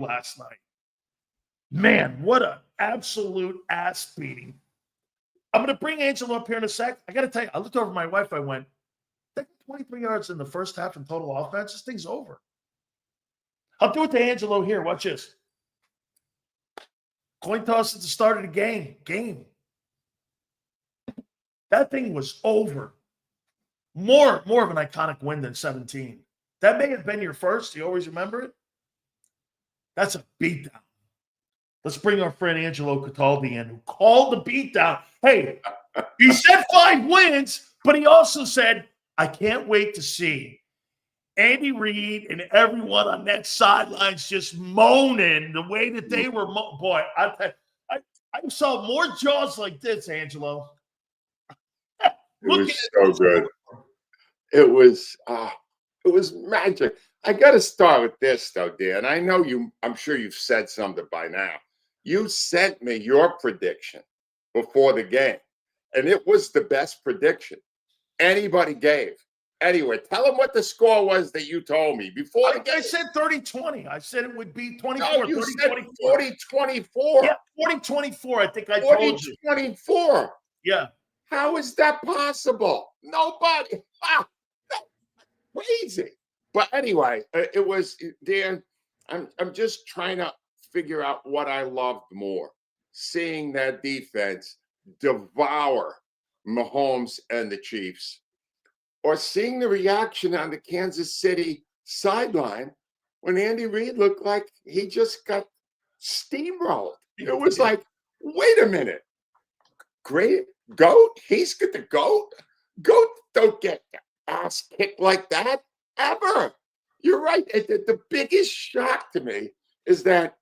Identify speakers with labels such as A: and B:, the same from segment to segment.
A: last night. Man, what an absolute ass beating. I'm going to bring Angelo up here in a sec. I got to tell you, I looked over at my wife. I went, 23 yards in the first half in total offense. This thing's over. I'll do it to Angelo here. Watch this. Coin toss at the start of the game. That thing was over. More of an iconic win than 17. That may have been your first. You always remember it? That's a beatdown. Let's bring our friend Angelo Cataldi in, who called the beatdown. Hey, he said 5 wins, but he also said, I can't wait to see Andy Reid and everyone on that sidelines just moaning the way that they were. Boy, I saw more jaws like this, Angelo.
B: It was so good. It was magic. I got to start with this, though, Dan. I know I'm sure you've said something by now. You sent me your prediction before the game, and it was the best prediction anybody gave. Anyway, tell them what the score was that you told me before the game.
A: I said 30-20. I said it would be 24.
B: No, you said 40-24.
A: Yeah, 40-24. I think I told you.
B: 40-24.
A: Yeah.
B: How is that possible? Nobody. That's crazy. But anyway, it was, Dan, I'm just trying to figure out what I loved more. Seeing that defense devour Mahomes and the Chiefs, or seeing the reaction on the Kansas City sideline when Andy Reid looked like he just got steamrolled. It was like, wait a minute. Great GOAT? He's got the GOAT? GOAT don't get ass kicked like that ever. You're right. The biggest shock to me is that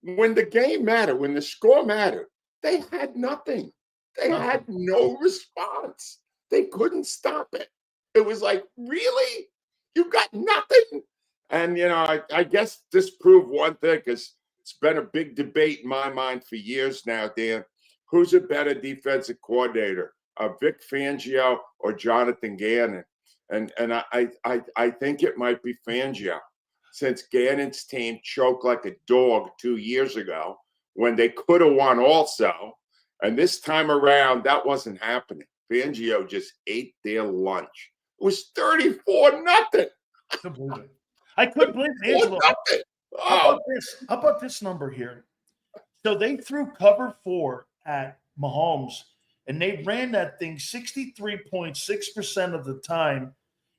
B: when the game mattered, when the score mattered, they had nothing. They had no response. They couldn't stop it. It was like, really? You got nothing? And, I guess this proved one thing, because it's been a big debate in my mind for years now, Dan. Who's a better defensive coordinator, Vic Fangio or Jonathan Gannon? And I think it might be Fangio, since Gannon's team choked like a dog 2 years ago when they could have won also. And this time around, that wasn't happening. Fangio just ate their lunch. It was 34-0.
A: I couldn't believe it, Angelo. How about this number here? So they threw cover 4 at Mahomes, and they ran that thing 63.6% of the time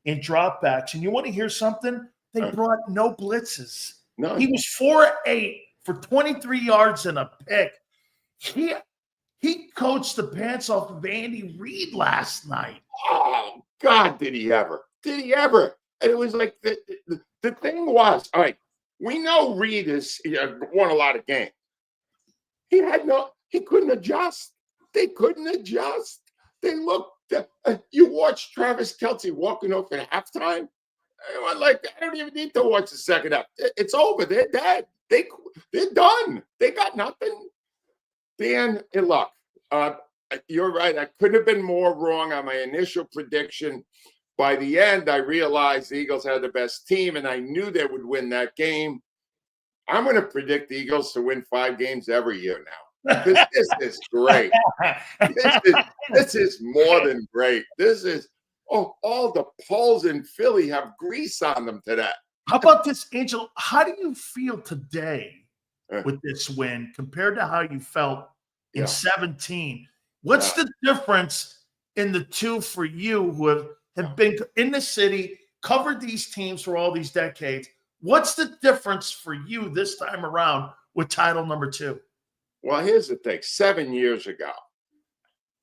A: in dropbacks. And you want to hear something? They brought no blitzes. No. He was 4-8 for 23 yards and a pick. He coached the pants off of Andy Reid last night.
B: Oh, God, did he ever? Did he ever? And it was like the thing was, all right, we know Reid won a lot of games. He couldn't adjust. They couldn't adjust. They looked, you watched Travis Kelce walking off at halftime. I don't even need to watch the second half. It's over. They're dead. They're done. They got nothing. Dan, look, you're right. I couldn't have been more wrong on my initial prediction. By the end, I realized the Eagles had the best team, and I knew they would win that game. I'm going to predict the Eagles to win 5 games every year now. This is great. This is more than great. This is, all the polls in Philly have grease on them today.
A: How about this, Angelo? How do you feel today with this win compared to how you felt in 17? What's the difference in the two for you who have been in the city, covered these teams for all these decades? What's the difference for you this time around with title number 2?
B: Well, here's the thing. 7 years ago,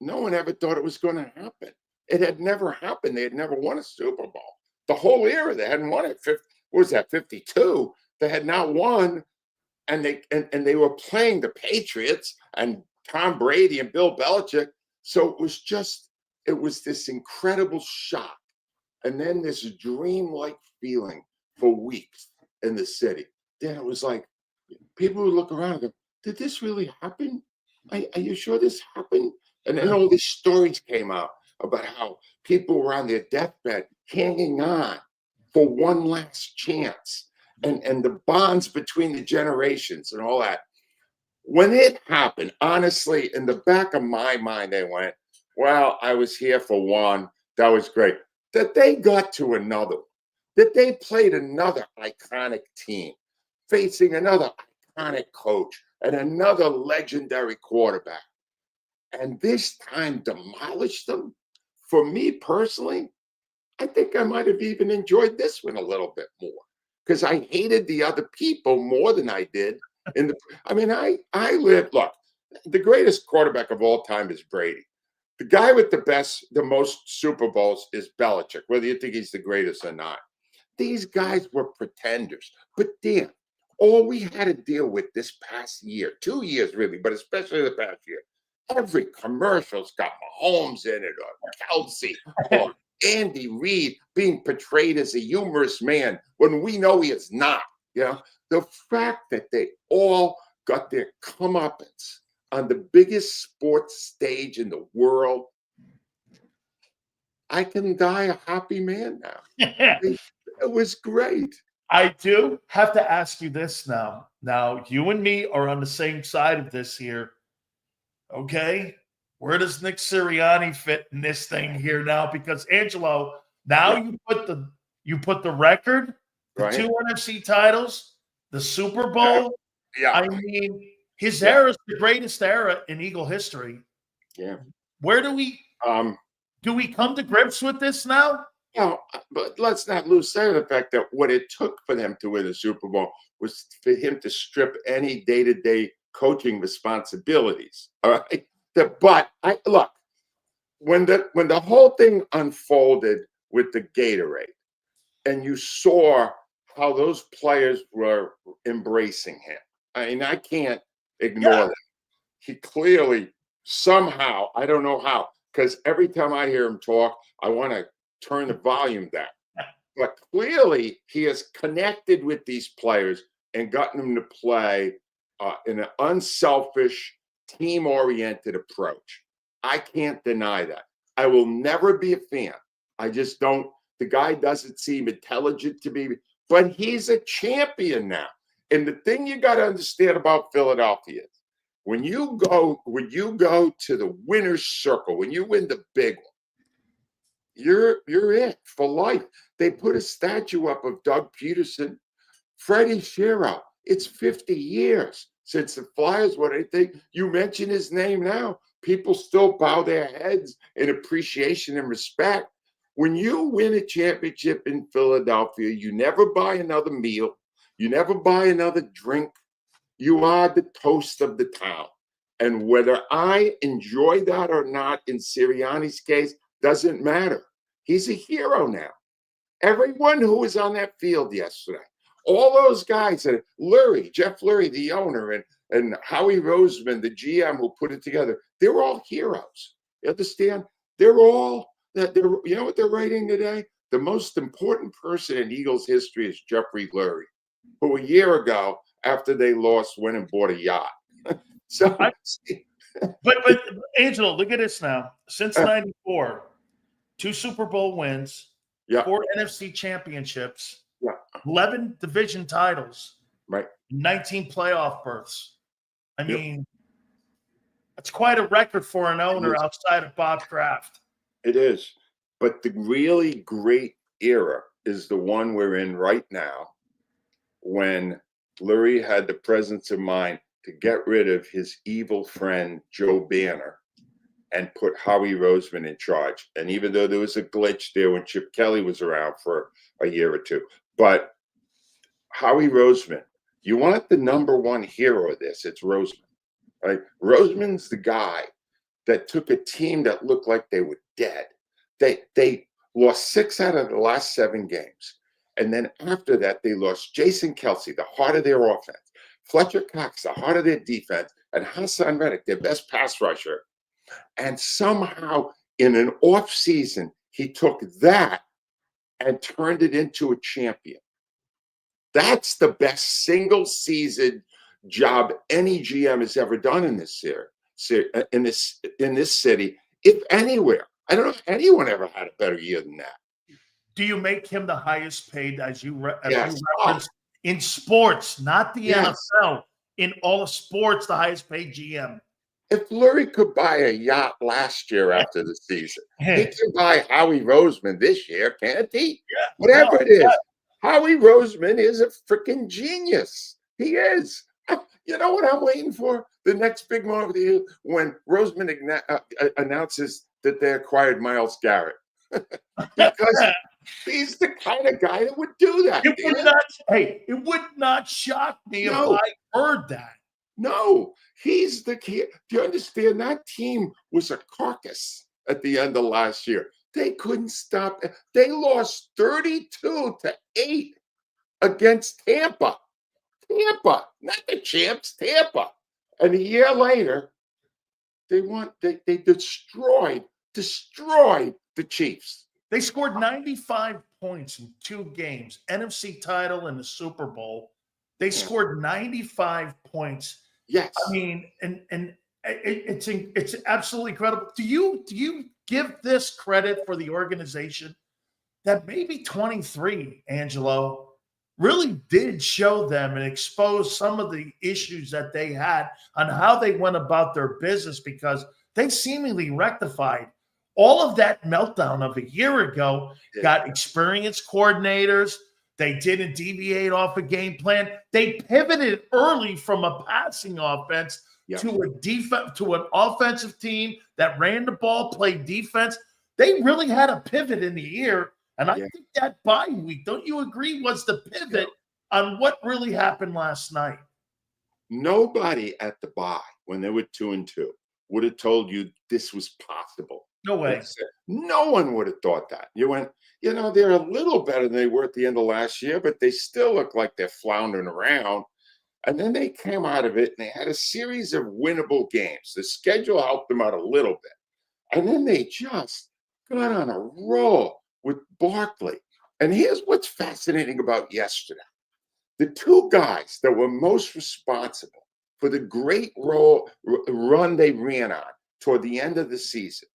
B: no one ever thought it was going to happen. It had never happened. They had never won a Super Bowl. The whole era, they hadn't won it. What was that, 52? They had not won, and they were playing the Patriots and Tom Brady and Bill Belichick. So it was this incredible shock. And then this dreamlike feeling for weeks in the city. Then it was like, people would look around and go, did this really happen? Are you sure this happened? And then all these stories came out about how people were on their deathbed hanging on for one last chance. and the bonds between the generations and all that. When it happened, honestly, in the back of my mind, they went, well, I was here for one. That was great. That they got to another one, that they played another iconic team, facing another iconic coach and another legendary quarterback. And this time demolished them. For me personally, I think I might have even enjoyed this one a little bit more because I hated the other people more than I did in the. I mean, I lived. Look, the greatest quarterback of all time is Brady. The guy with the most Super Bowls is Belichick, whether you think he's the greatest or not. These guys were pretenders. But damn, all we had to deal with this past year, 2 years really, but especially the past year, every commercial's got Mahomes in it, or Kelce, or Andy Reid being portrayed as a humorous man when we know he is not. You know, the fact that they all got their comeuppance on the biggest sports stage in the world, I can die a happy man now. It was great.
A: I do have to ask you this now. Now, you and me are on the same side of this here. Okay? Where does Nick Sirianni fit in this thing here now? Because Angelo, now you put the record, the 2 NFC titles, the Super Bowl.
B: Yeah.
A: I mean, his era is the greatest era in Eagle history.
B: Yeah.
A: Where do we come to grips with this now?
B: No, but let's not lose sight of the fact that what it took for them to win the Super Bowl was for him to strip any day-to-day coaching responsibilities. All right. But look, when the whole thing unfolded with the Gatorade, and you saw how those players were embracing him. I mean, I can't ignore that. He clearly, somehow, I don't know how, because every time I hear him talk, I want to turn the volume down. But clearly, he has connected with these players and gotten them to play in an unselfish, team-oriented approach. I can't deny that. I will never be a fan. I just don't. The guy doesn't seem intelligent to me, but he's a champion now. And the thing you got to understand about Philadelphia is when you go to the winner's circle, when you win the big one, you're it for life. They put a statue up of Doug Peterson, Freddie Shero. It's 50 years since the Flyers won anything. You mention his name now, people still bow their heads in appreciation and respect. When you win a championship in Philadelphia, you never buy another meal. You never buy another drink. You are the toast of the town. And whether I enjoy that or not in Sirianni's case doesn't matter. He's a hero now. Everyone who was on that field yesterday, all those guys, and Jeff Lurie, the owner, and Howie Roseman, the GM who put it together, they're all heroes. You understand? You know what they're writing today? The most important person in Eagles history is Jeffrey Lurie, who a year ago, after they lost, went and bought a yacht.
A: But Angelo, look at this now. Since '94, 2 Super Bowl wins, 4 NFC championships, 11 division titles, 19 playoff berths. I mean, that's quite a record for an owner outside of Bob Kraft.
B: It is. But the really great era is the one we're in right now, when Lurie had the presence of mind to get rid of his evil friend Joe Banner and put Howie Roseman in charge. And even though there was a glitch there when Chip Kelly was around for a year or two, but Howie Roseman, you want the number one hero of this, it's Roseman. Right? Roseman's the guy that took a team that looked like they were dead. They lost 6 out of the last 7 games. And then after that, they lost Jason Kelce, the heart of their offense, Fletcher Cox, the heart of their defense, and Hassan Reddick, their best pass rusher. And somehow in an off season, he took that and turned it into a champion. That's the best single season job any GM has ever done in this city, if anywhere. I don't know if anyone ever had a better year than that.
A: Do you make him the highest paid as you referenced In sports, not the
B: Yes.
A: NFL. In all of sports, the highest paid GM.
B: If Lurie could buy a yacht last year after the season, he can buy Howie Roseman this year, can't he?
A: Yeah,
B: Whatever
A: no,
B: it is. Howie Roseman is a freaking genius. He is. You know what I'm waiting for? The next big moment of the year when Roseman announces that they acquired Myles Garrett. Because he's the kind of guy that would do that.
A: It would not shock me if I heard that.
B: No, he's the key. Do you understand? That team was a carcass at the end of last year. They couldn't stop. They lost 32-8 against Tampa. Tampa, not the champs, Tampa. And a year later, they destroyed the Chiefs.
A: They scored 95 points in 2 games, NFC title and the Super Bowl. They scored 95 points.
B: Yes.
A: I mean, and it's absolutely incredible. Do you give this credit for the organization that maybe 23, Angelo, really did show them and expose some of the issues that they had on how they went about their business, because they seemingly rectified all of that meltdown of a year ago, got experienced coordinators. They didn't deviate off a game plan. They pivoted early from a passing offense to a defense, to an offensive team that ran the ball, played defense. They really had a pivot in the year. And I think that bye week, don't you agree, was the pivot on what really happened last night?
B: Nobody at the bye, when they were 2-2, would have told you this was possible.
A: No way.
B: No one would have thought that. You went, they're a little better than they were at the end of last year, but they still look like they're floundering around. And then they came out of it and they had a series of winnable games. The schedule helped them out a little bit. And then they just got on a roll with Barkley. And here's what's fascinating about yesterday. The 2 guys that were most responsible for the great run they ran on toward the end of the season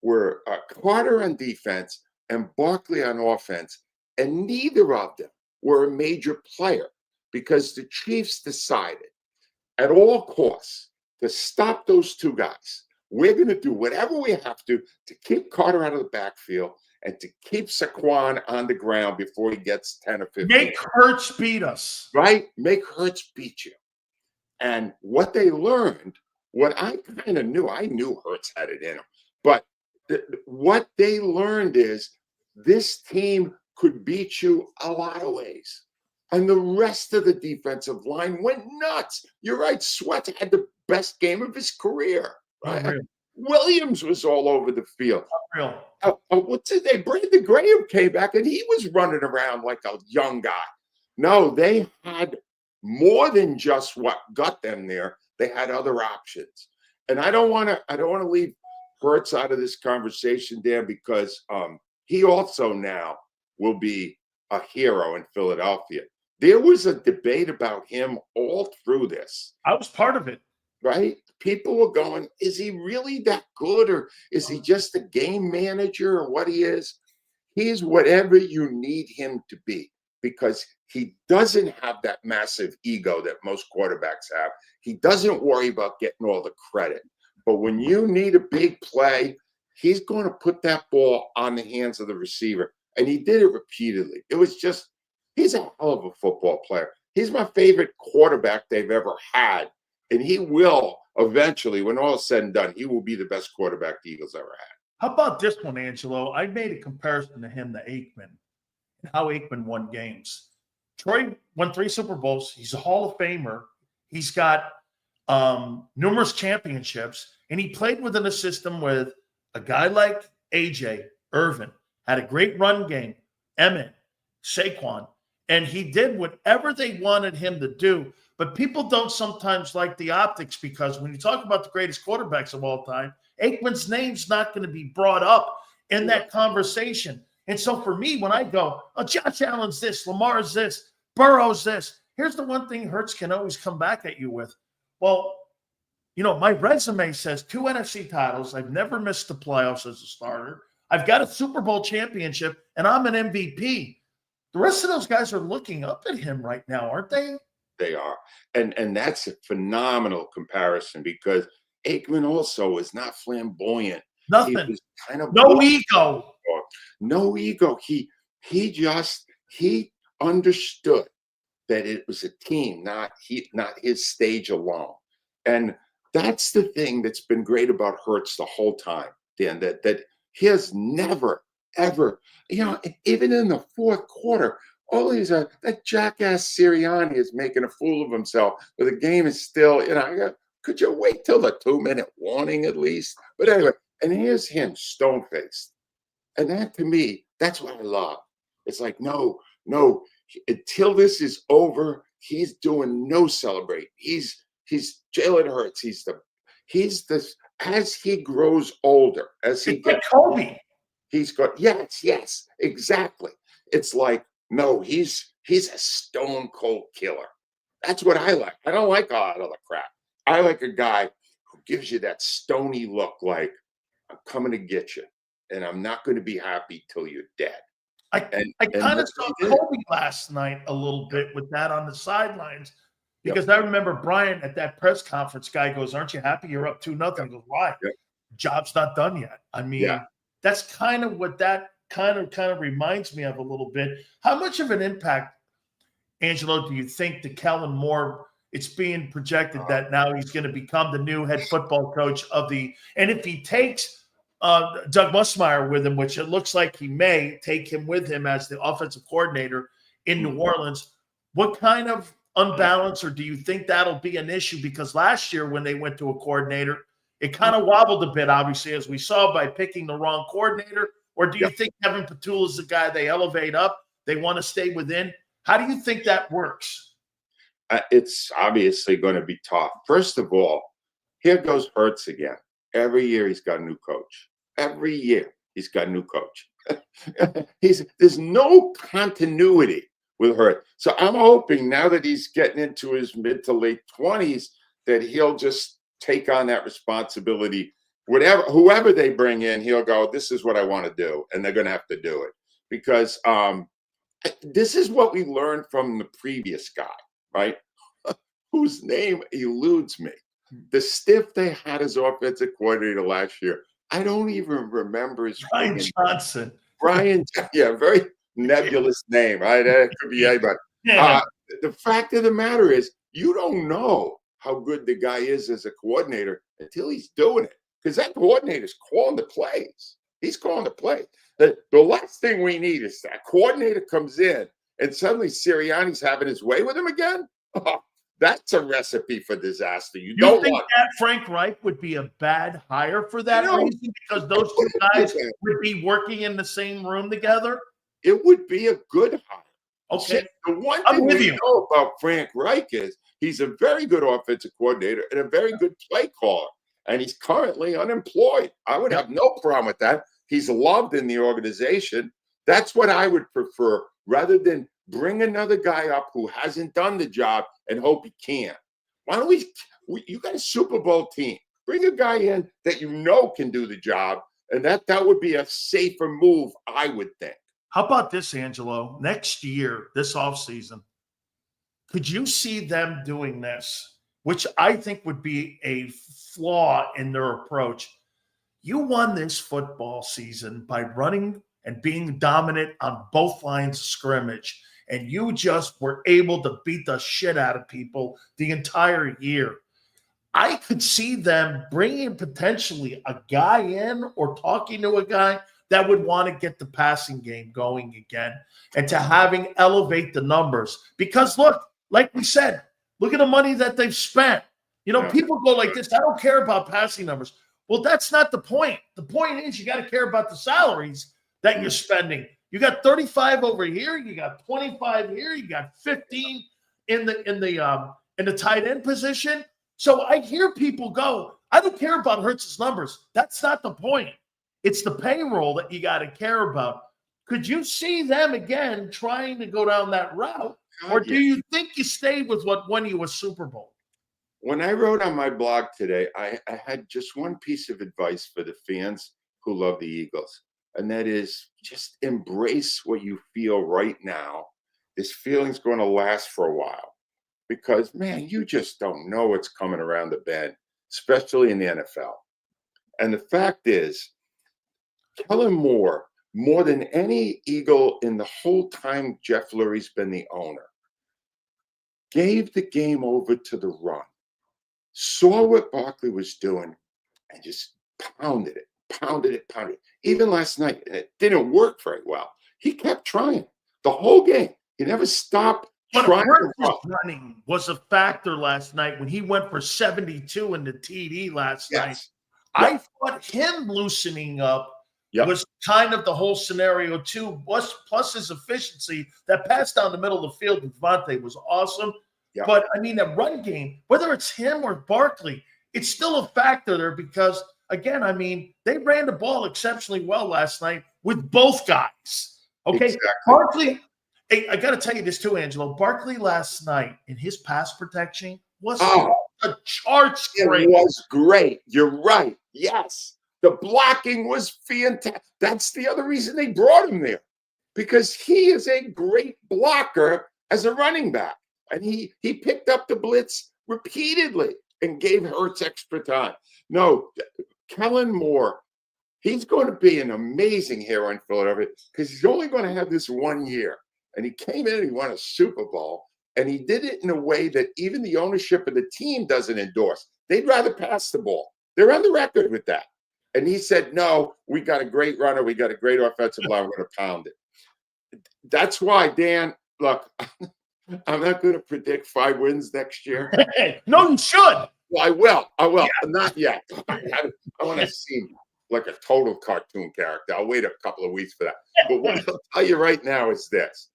B: were Carter on defense and Barkley on offense. And neither of them were a major player, because the Chiefs decided at all costs to stop those 2 guys. We're going to do whatever we have to keep Carter out of the backfield and to keep Saquon on the ground before he gets 10 or 15.
A: Make Hurts beat us.
B: Right? Make Hurts beat you. And what they learned, what I kind of knew, I knew Hurts had it in him. But what they learned is this team could beat you a lot of ways. And the rest of the defensive line went nuts. You're right. Sweat had the best game of his career. Right?
A: Unreal.
B: Williams was all over the field.
A: Unreal.
B: What's his name? Brandon Graham came back and he was running around like a young guy. No, they had more than just what got them there. They had other options. And I don't want to leave Hurts out of this conversation there, because he also now will be a hero in Philadelphia. There was a debate about him all through this.
A: I was part of it.
B: Right? People were going, is he really that good, or is he just a game manager, or what he is? He's whatever you need him to be, because he doesn't have that massive ego that most quarterbacks have. He doesn't worry about getting all the credit. But when you need a big play, he's going to put that ball on the hands of the receiver. And he did it repeatedly. It was just, he's a hell of a football player. He's my favorite quarterback they've ever had. And he will eventually, when all is said and done, he will be the best quarterback the Eagles ever had.
A: How about this one, Angelo? I made a comparison to him to Aikman and how Aikman won games. Troy won 3 Super Bowls. He's a Hall of Famer. He's got numerous championships, and he played within a system with a guy like AJ, Irvin, had a great run game, Emmett, Saquon, and he did whatever they wanted him to do. But people don't sometimes like the optics, because when you talk about the greatest quarterbacks of all time, Aikman's name's not going to be brought up in that conversation. And so for me, when I go, oh, Josh Allen's this, Lamar's this, Burrow's this, here's the one thing Hurts can always come back at you with. Well, my resume says 2 NFC titles. I've never missed the playoffs as a starter. I've got a Super Bowl championship, and I'm an MVP. the rest of those guys are looking up at him right now, aren't they?
B: They are. And that's a phenomenal comparison because Aikman also is not flamboyant. He
A: Nothing.
B: was kind of
A: No ego.
B: no ego. He understood that it was a team, not his stage alone. And that's the thing that's been great about Hurts the whole time, Dan, that he has never, ever, even in the fourth quarter, all these that jackass Sirianni is making a fool of himself, but the game is still, could you wait till the 2-minute warning at least? But anyway, and here's him, stone-faced. And that, to me, that's what I love. It's like, no, until this is over, he's doing no celebrate. He's Jalen Hurts. He's this as he grows older, as he
A: It's like
B: gets
A: Kobe.
B: he's got yes, exactly. It's like, no, he's a stone cold killer. That's what I like. I don't like a lot of the crap. I like a guy who gives you that stony look, like, I'm coming to get you, and I'm not going to be happy till you're dead.
A: I kind of
B: that's
A: saw
B: what he did.
A: Kobe last night a little bit with that on the sidelines because I remember Brian at that press conference. Guy goes, "Aren't you happy? You're up 2-0." He goes, "Why?
B: Yep.
A: Job's not done yet." I mean, that's kind of what that kind of reminds me of a little bit. How much of an impact, Angelo, do you think that Kellen Moore? It's being projected that now he's going to become the new head football coach of the. And if he takes Doug Musmeyer with him, which it looks like he may take him with him as the offensive coordinator in New Orleans, what kind of unbalance, or do you think that'll be an issue? Because last year when they went to a coordinator, it kind of wobbled a bit, obviously, as we saw by picking the wrong coordinator. Or do you think Kevin Patul is the guy they elevate up? They want to stay within. How do you think that works?
B: It's obviously going to be tough. First of all, here goes Hurts again. Every year he's got a new coach. Every year he's got a new coach. There's no continuity with Hurts. So I'm hoping now that he's getting into his mid to late 20s that he'll just take on that responsibility. Whoever they bring in, he'll go, this is what I want to do. And they're going to have to do it. Because this is what we learned from the previous guy, right? Whose name eludes me. The stiff they had as offensive coordinator last year. I don't even remember his
A: Brian Johnson.
B: Brian, very nebulous name. Right? That could be anybody. The fact of the matter is, you don't know how good the guy is as a coordinator until he's doing it. Because that coordinator's calling the plays. He's calling the plays. The last thing we need is that coordinator comes in and suddenly Sirianni's having his way with him again. That's a recipe for disaster. You don't
A: think
B: want
A: that Frank Reich would be a bad hire for that reason? Because those two guys would be working in the same room together?
B: It would be a good hire.
A: Okay.
B: The one thing we know about Frank Reich is he's a very good offensive coordinator and a very good play caller. And he's currently unemployed. I would have no problem with that. He's loved in the organization. That's what I would prefer rather than bring another guy up who hasn't done the job and hope he can. Why don't you got a Super Bowl team. Bring a guy in that can do the job, and that would be a safer move, I would think.
A: How about this, Angelo? Next year, this offseason, could you see them doing this, which I think would be a flaw in their approach? You won this football season by running and being dominant on both lines of scrimmage, and you just were able to beat the shit out of people the entire year. I could see them bringing potentially a guy in or talking to a guy that would want to get the passing game going again and to having elevate the numbers. Because look, like we said, look at the money that they've spent. People go like this, I don't care about passing numbers. Well, that's not the point. The point is you got to care about the salaries that you're spending. You got 35 over here, you got 25 here, you got 15 in the tight end position. So I hear people go, I don't care about Hurts' numbers. That's not the point. It's the payroll that you got to care about. Could you see them again trying to go down that route? Or do you think you stayed with what won you a Super Bowl?
B: When I wrote on my blog today, I had just one piece of advice for the fans who love the Eagles. and that is just embrace what you feel right now. This feeling's going to last for a while because, man, you just don't know what's coming around the bend, especially in the NFL. And the fact is, Kellen Moore, more than any Eagle in the whole time Jeff Lurie's been the owner, gave the game over to the run, saw what Barkley was doing, and just pounded it, pounded it, pounded it. Even last night, and it didn't work very well. He kept trying the whole game. He never stopped trying to run.
A: Running was a factor last night when he went for 72 in the TD last night. I thought him loosening up was kind of the whole scenario too. Plus his efficiency, that pass down the middle of the field with Devontae was awesome. But I mean, that run game, whether it's him or Barkley, it's still a factor there because, again, I mean, they ran the ball exceptionally well last night with both guys. Okay, exactly. Barkley, hey, I got to tell you this too, Angelo. Barkley last night in his pass protection was a charge great.
B: It was great. You're right. Yes. The blocking was fantastic. That's the other reason they brought him there, because he is a great blocker as a running back. And he picked up the blitz repeatedly and gave Hurts extra time. No, Kellen Moore, he's going to be an amazing hero in Philadelphia because he's only going to have this 1 year. And he came in and he won a Super Bowl. And he did it in a way that even the ownership of the team doesn't endorse. They'd rather pass the ball. They're on the record with that. And he said, no, we got a great runner. We got a great offensive line. We're going to pound it. That's why, Dan, look, I'm not going to predict 5 wins next year.
A: No, you should.
B: Well, I will. Yeah. Not yet. I want to seem like a total cartoon character. I'll wait a couple of weeks for that. But what I'll tell you right now is this.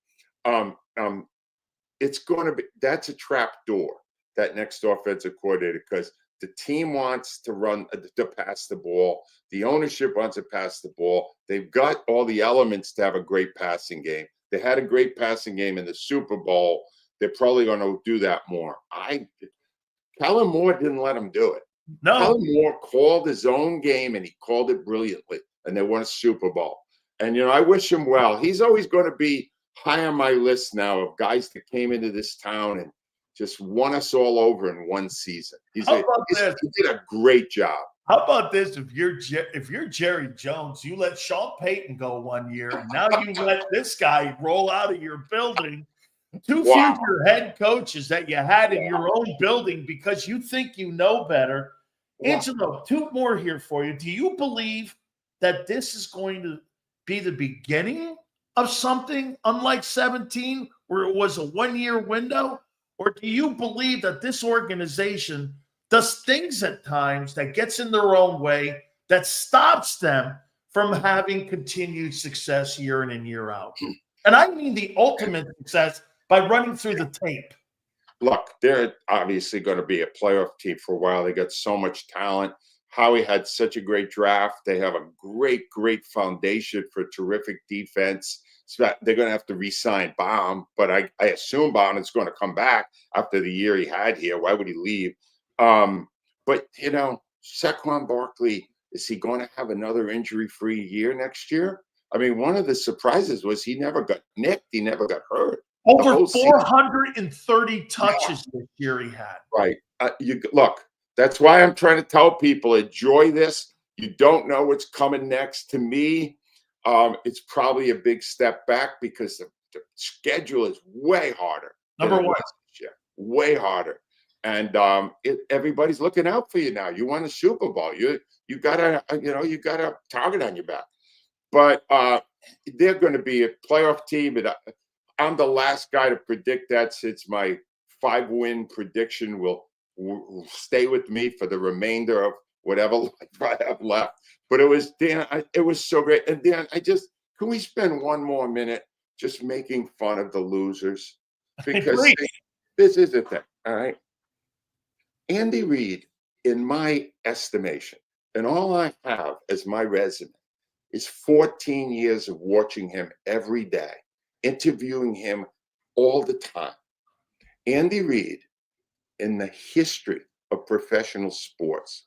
B: It's going to be – that's a trap door, that next offensive coordinator, because the team wants to pass the ball. The ownership wants to pass the ball. They've got all the elements to have a great passing game. They had a great passing game in the Super Bowl. They're probably going to do that more. Kellen Moore didn't let him do it.
A: No.
B: Kellen Moore called his own game, and he called it brilliantly, and they won a Super Bowl. And, I wish him well. He's always going to be high on my list now of guys that came into this town and just won us all over in one season. He did a great job.
A: How about this? If you're Jerry Jones, you let Sean Payton go 1 year, and now you let this guy roll out of your building. Two future head coaches that you had in your own building because you think you know better. Angelo, 2 more here for you. Do you believe that this is going to be the beginning of something unlike 17, where it was a 1-year window? Or do you believe that this organization does things at times that gets in their own way, that stops them from having continued success year in and year out? And I mean the ultimate success by running through the tape.
B: Look, they're obviously going to be a playoff team for a while. They got so much talent. Howie had such a great draft. They have a great, great foundation for terrific defense. So they're going to have to re-sign Baum, but I assume Baum is going to come back after the year he had here. Why would he leave? But, Saquon Barkley, is he going to have another injury-free year next year? I mean, one of the surprises was he never got nicked. He never got hurt.
A: Over 430 touches this year he had.
B: Right. Look, that's why I'm trying to tell people, enjoy this. You don't know what's coming next. To me, it's probably a big step back because the schedule is way harder.
A: Number one.
B: Way harder. And everybody's looking out for you now. You won a Super Bowl. You got a target on your back. But they're going to be a playoff team. And I'm the last guy to predict that, since my 5-win prediction will stay with me for the remainder of whatever life I have left. But it was, Dan, it was so great. And Dan, can we spend 1 more minute just making fun of the losers? Because this is the thing, all right? Andy Reid, in my estimation, and all I have as my resume, is 14 years of watching him every day, interviewing him all the time. Andy Reid, in the history of professional sports,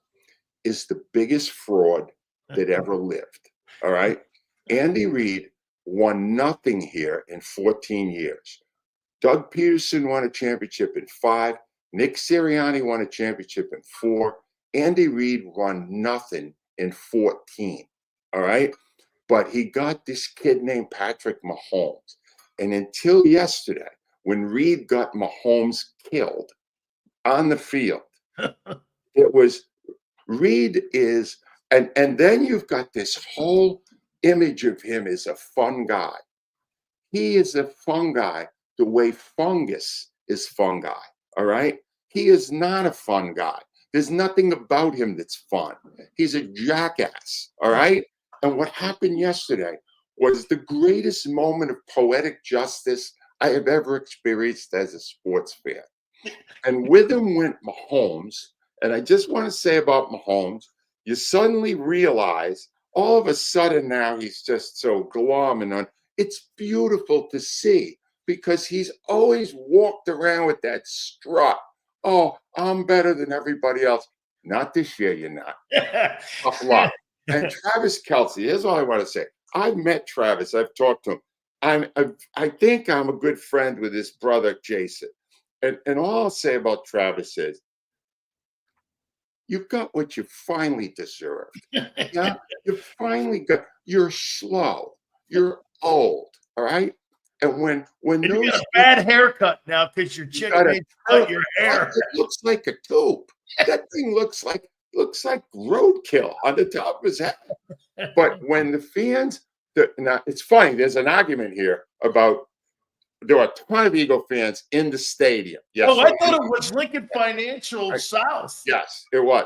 B: is the biggest fraud that ever lived. All right. Andy Reid won nothing here in 14 years. Doug Peterson won a championship in 5. Nick Sirianni won a championship in 4. Andy Reid won nothing in 14. All right. But he got this kid named Patrick Mahomes. And until yesterday, when Reid got Mahomes killed on the field, it was Reid is, and then you've got this whole image of him as a fun guy. He is a fun guy the way fungus is fungi. All right. He is not a fun guy. There's nothing about him that's fun. He's a jackass. All right. And what happened yesterday was the greatest moment of poetic justice I have ever experienced as a sports fan. And with him went Mahomes. And I just want to say about Mahomes, you suddenly realize all of a sudden now he's just so glum and it's beautiful to see because he's always walked around with that strut. Oh, I'm better than everybody else. Not this year, you're not. Tough luck. And Travis Kelce, here's all I want to say. I've met Travis. I've talked to him. I think I'm a good friend with his brother, Jason. And all I'll say about Travis is, you got what you finally deserved. Yeah? You finally got, you're slow. You're old. All right? And when
A: and you got a bad haircut now because your chick made cut your hair.
B: It looks like a tube. That thing looks like roadkill on the top of his head. But when the fans, now it's funny, there's an argument here about there were a ton of Eagle fans in the stadium. Yes,
A: oh, I thought it was Lincoln Financial South.
B: Yes, it was.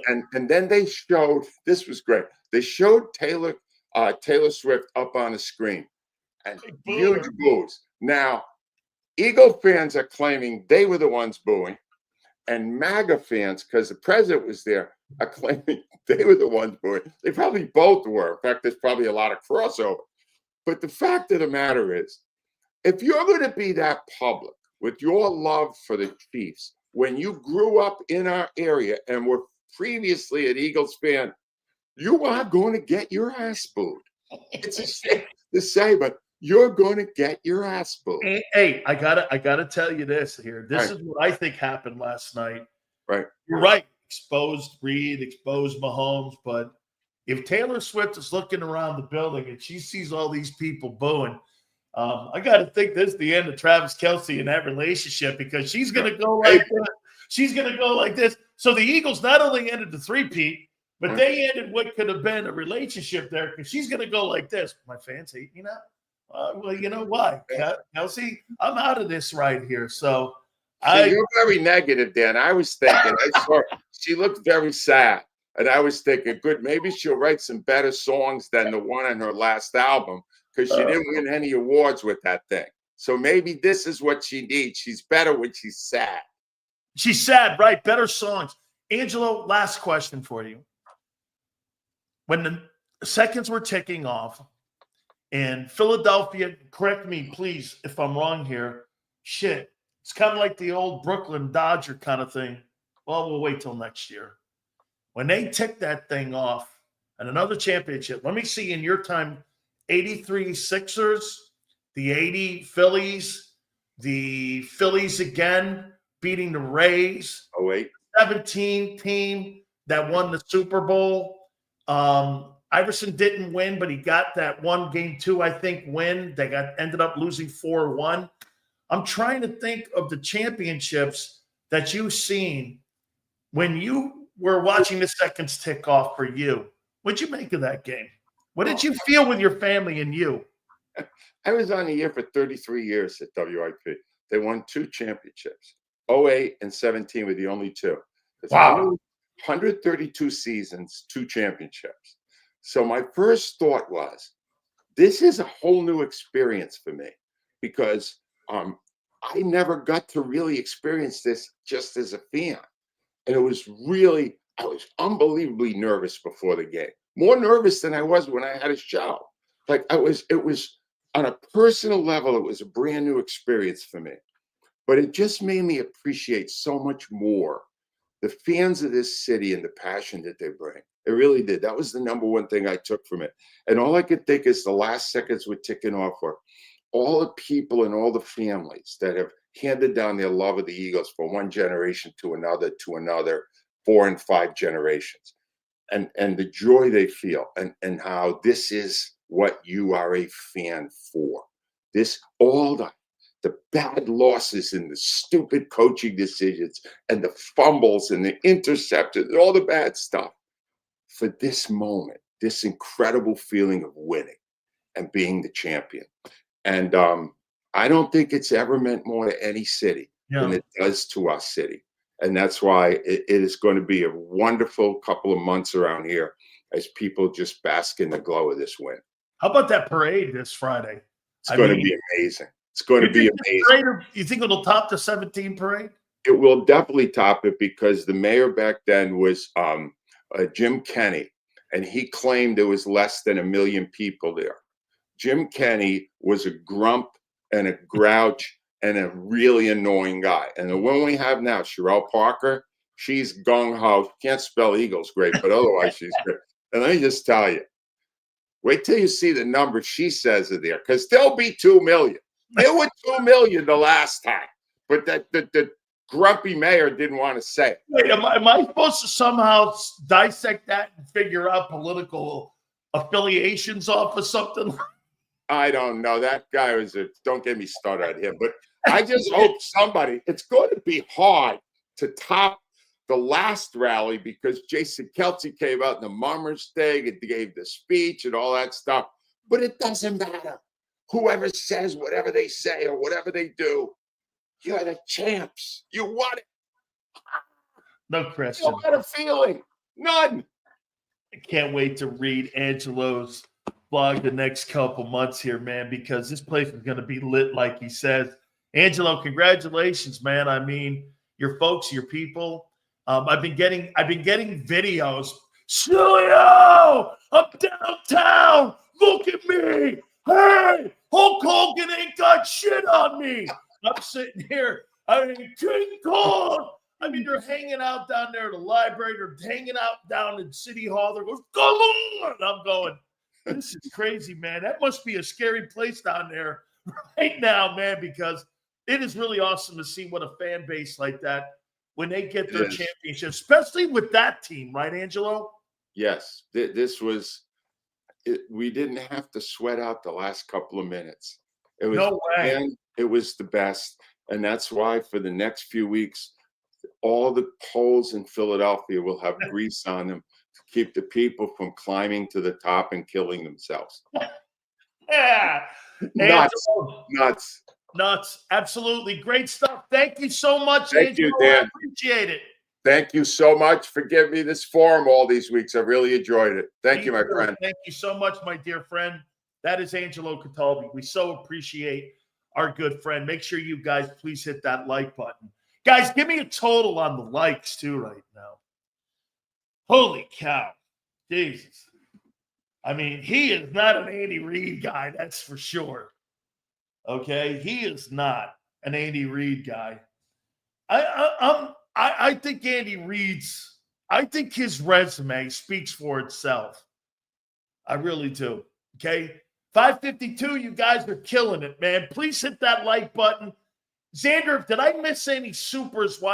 B: And then they showed, this was great. They showed Taylor Swift up on the screen and huge boos. Now, Eagle fans are claiming they were the ones booing, and MAGA fans, because the president was there, are claiming they were the ones booing. They probably both were. In fact, there's probably a lot of crossover. But the fact of the matter is, if you're going to be that public with your love for the Chiefs, when you grew up in our area and were previously an Eagles fan, you are going to get your ass booed. It's a shame to say, but you're going to get your ass booed.
A: Hey, I gotta tell you this here. This is what I think happened last night.
B: Right.
A: You're right. Exposed Reid, exposed Mahomes, but if Taylor Swift is looking around the building and she sees all these people booing, I got to think this is the end of Travis Kelce in that relationship because she's going to go like that. She's going to go like this. So the Eagles not only ended the three-peat, but they ended what could have been a relationship there because she's going to go like this. My fans hate me now. Well, you know why? Kelce, I'm out of this right here. So
B: you're very negative, Dan. I was thinking, she looked very sad. And I was thinking, good, maybe she'll write some better songs than the one on her last album because she didn't win any awards with that thing. So maybe this is what she needs. She's better when she's sad.
A: She's sad, right? Better songs. Angelo, last question for you. When the seconds were ticking off and Philadelphia, correct me, please, if I'm wrong here, shit, it's kind of like the old Brooklyn Dodger kind of thing. Well, we'll wait till next year. When they tick that thing off and another championship, let me see in your time, 83 Sixers, the 80 Phillies, the Phillies again beating the Rays.
B: Oh, wait.
A: 17 team that won the Super Bowl. Iverson didn't win, but he got that one game 2, I think, win. They ended up losing 4-1. I'm trying to think of the championships that you've seen when you were watching the seconds tick off for you. What'd you make of that game? What did you feel with your family and you?
B: I was on the air for 33 years at WIP. They won 2 championships. 08 and 17 were the only 2.
A: Wow.
B: 132 seasons, 2 championships. So my first thought was, this is a whole new experience for me because I never got to really experience this just as a fan. And it was really, I was unbelievably nervous before the game. More nervous than I was when I had a show. Like it was on a personal level, it was a brand new experience for me. But it just made me appreciate so much more the fans of this city and the passion that they bring. It really did. That was the number one thing I took from it. And all I could think is the last seconds were ticking off for all the people and all the families that have handed down their love of the Eagles from one generation to another, 4 and 5 generations. And the joy they feel, and how this is what you are a fan for. This, all the bad losses and the stupid coaching decisions and the fumbles and the interceptions and all the bad stuff, for this moment, this incredible feeling of winning and being the champion. And I don't think it's ever meant more to any city than it does to our city. And that's why it is going to be a wonderful couple of months around here as people just bask in the glow of this win.
A: How about that parade this Friday?
B: It's going to be amazing. It's going to be amazing.
A: You think it'll top the 17 parade?
B: It will definitely top it, because the mayor back then was Jim Kenney, and he claimed there was less than 1 million people there. Jim Kenney was a grump and a grouch and a really annoying guy. And the one we have now, Sherelle Parker, she's gung-ho. Can't spell Eagles great, but otherwise she's great. And let me just tell you, wait till you see the numbers she says are there, because there'll be 2 million. There were 2 million the last time, but the grumpy mayor didn't want to say it.
A: Wait, am I supposed to somehow dissect that and figure out political affiliations off of something?
B: I don't know. That guy was don't get me started on him. But I just hope somebody, it's going to be hard to top the last rally, because Jason Kelce came out in the Mummers thing and gave the speech and all that stuff. But it doesn't matter. Whoever says whatever they say or whatever they do, you're the champs. You won it.
A: No question.
B: No better feeling. None.
A: I can't wait to read Angelo's blog the next couple months here, man, because this place is going to be lit, like he says. Angelo, congratulations, man. I mean, your folks, your people. I've been getting videos. Julio, I'm downtown. Look at me. Hey, Hulk Hogan ain't got shit on me. I'm sitting here. I mean, King Kong. I mean, they're hanging out down there at the library. They're hanging out down in City Hall. They're going, go on. I'm going, this is crazy, man. That must be a scary place down there right now, man, because it is really awesome to see what a fan base like that, when they get their championship, especially with that team, right, Angelo?
B: Yes. This was – we didn't have to sweat out the last couple of minutes. It was,
A: no way.
B: And it was the best. And that's why for the next few weeks, all the poles in Philadelphia will have grease on them to keep the people from climbing to the top and killing themselves.
A: Yeah. Nuts. Absolutely. Great stuff. Thank you so much,
B: Thank
A: Angelo.
B: you, Dan.
A: I appreciate it.
B: Thank you so much for giving me this forum all these weeks. I really enjoyed it. Thank you, my friend.
A: Thank you so much, my dear friend. That is Angelo Cataldi. We so appreciate our good friend. Make sure you guys please hit that like button. Guys, give me a total on the likes too right now. Holy cow. Jesus. I mean, he is not an Andy Reid guy, that's for sure. Okay? He is not an Andy Reid guy. I think Andy Reid's, I think his resume speaks for itself. I really do. Okay? 552, you guys are killing it, man. Please hit that like button. Zander, did I miss any supers while